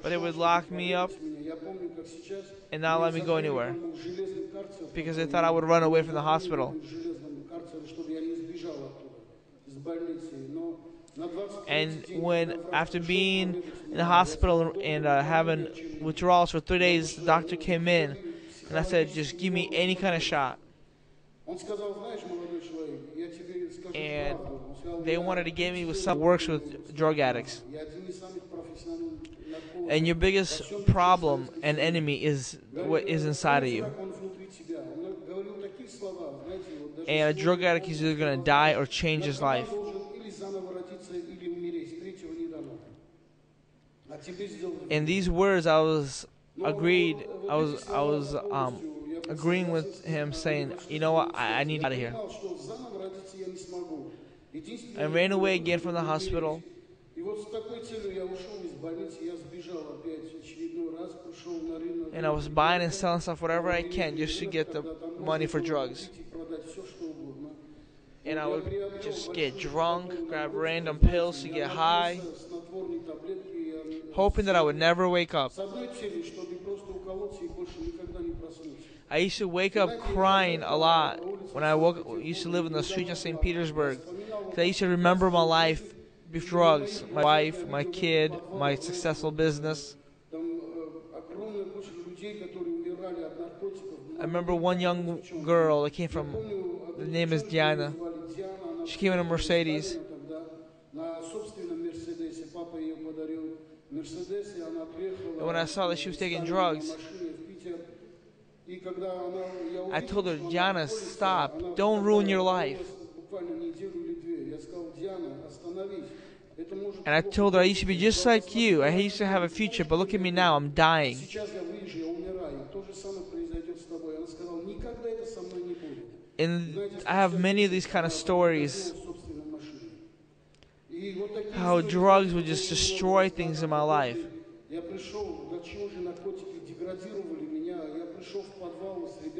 But they would lock me up and not let me go anywhere because they thought I would run away from the hospital. And when after being in the hospital and having withdrawals for 3 days, the doctor came in and I said, just give me any kind of shot. And they wanted to get me with someone who works with drug addicts. And your biggest problem and enemy is what is inside of you. And a drug addict is either going to die or change his life. In these words, I was agreeing with him, saying, you know what, I need to get out of here. I ran away again from the hospital. And I was buying and selling stuff, whatever I can, just to get the money for drugs. And I would just get drunk, grab random pills to get high, hoping that I would never wake up. I used to wake up crying a lot when I used to live in the streets of St. Petersburg. Because I used to remember my life with drugs, my wife, my kid, my successful business. I remember one young girl that came from, the name is Diana. She came in a Mercedes. And when I saw that she was taking drugs, I told her, Diana, stop. Don't ruin your life. And I told her I used to be just like you. I used to have a future, but look at me now. I'm dying. And I have many of these kind of stories. How drugs would just destroy things in my life.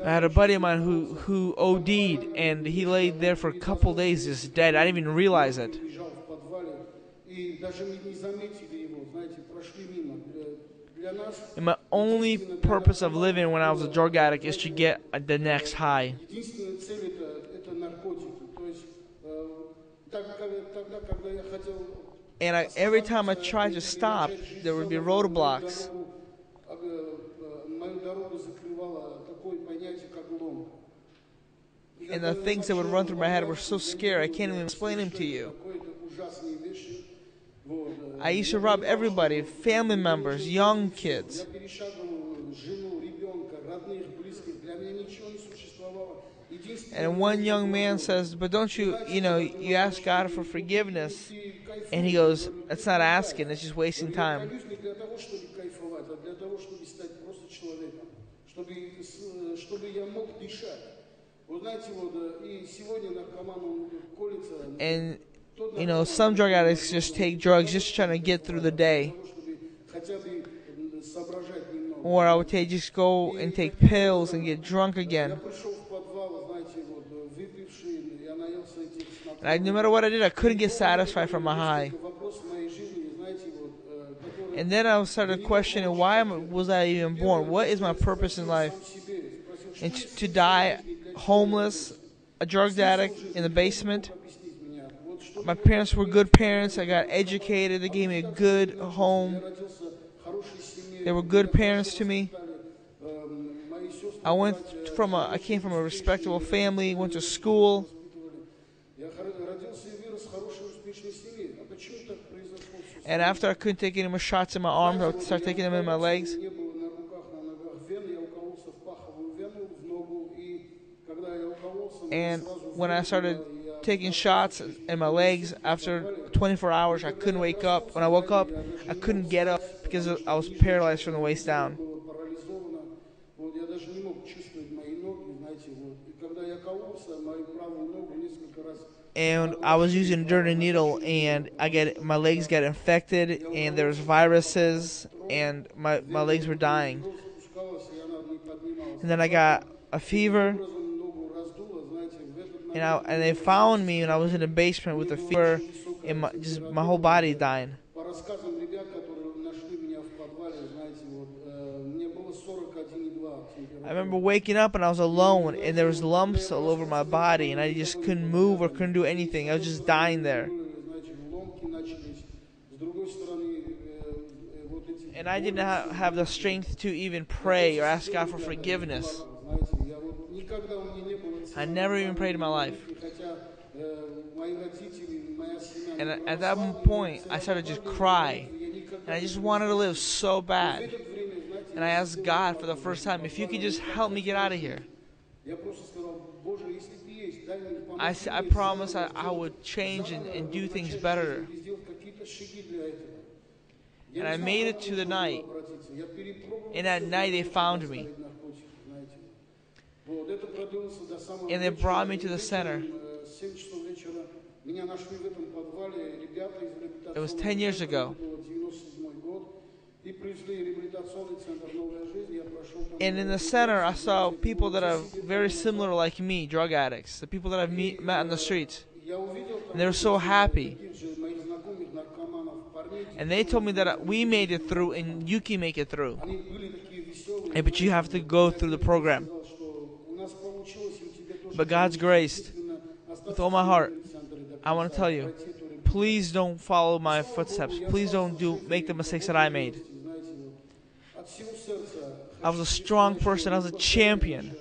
I had a buddy of mine who OD'd, and he laid there for a couple days just dead. I didn't even realize it. And my only purpose of living when I was a drug addict is to get the next high. And every time I tried to stop, there would be roadblocks. And the things that would run through my head were so scary, I can't even explain them to you. I used to rob everybody, family members, young kids. And one young man says, but don't you ask God for forgiveness. And he goes, that's not asking, it's just wasting time. And, some drug addicts just take drugs just trying to get through the day. Or I would just go and take pills and get drunk again. And no matter what I did, I couldn't get satisfied from my high. And then I started questioning, why was I even born? What is my purpose in life? And to die homeless, a drug addict in the basement. My parents were good parents. I got educated. They gave me a good home. They were good parents to me. I came from a respectable family, went to school. And after I couldn't take any more shots in my arms, I would start taking them in my legs. And when I started taking shots in my legs, after 24 hours, I couldn't wake up. When I woke up, I couldn't get up because I was paralyzed from the waist down. And I was using a dirty needle, and my legs got infected, and there was viruses, and my legs were dying. And then I got a fever, and they found me, and I was in the basement with a fever and my whole body dying. I remember waking up and I was alone, and there was lumps all over my body, and I just couldn't move or couldn't do anything. I was just dying there. And I didn't have the strength to even pray or ask God for forgiveness. I never even prayed in my life. And at that point, I started to just cry. And I just wanted to live so bad. And I asked God for the first time, if you could just help me get out of here. I promised I would change and do things better. And I made it to the night. And at night they found me. And they brought me to the center. It was 10 years ago. And in the center, I saw people that are very similar like me, drug addicts. The people that I've met on the streets. And they were so happy. And they told me that we made it through and you can make it through. But you have to go through the program. But God's grace, with all my heart, I want to tell you, please don't follow my footsteps. Please don't make the mistakes that I made. I was a strong person. I was a champion.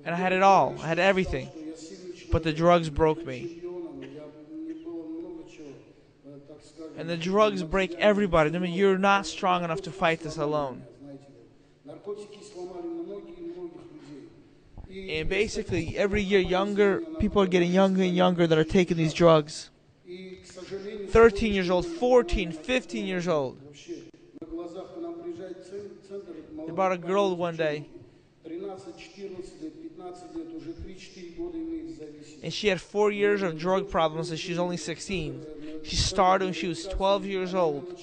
And I had it all. I had everything. But the drugs broke me. And the drugs break everybody. I mean, you're not strong enough to fight this alone. And basically, every year, people are getting younger and younger that are taking these drugs. 13 years old, 14, 15 years old. They brought a girl one day. And she had 4 years of drug problems and she's only 16. She started when she was 12 years old.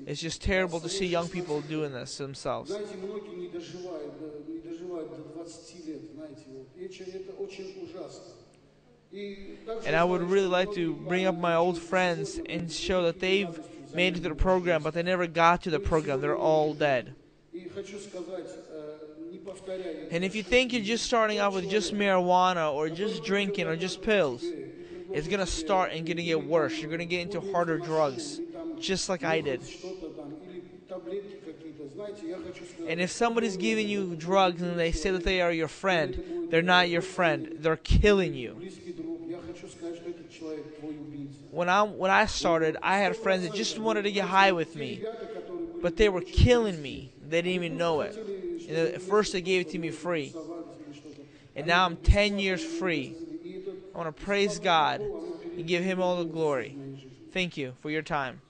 It's just terrible to see young people doing this to themselves. And I would really like to bring up my old friends and show that they've made it to the program, but they never got to the program. They're all dead. And if you think you're just starting off with just marijuana or just drinking or just pills, it's going to start and going to get worse. You're going to get into harder drugs, just like I did. And if somebody's giving you drugs and they say that they are your friend, they're not your friend. They're killing you. When I started, I had friends that just wanted to get high with me, but they were killing me. They didn't even know it. And at first they gave it to me free. And now I'm 10 years free. I want to praise God and give Him all the glory. Thank you for your time.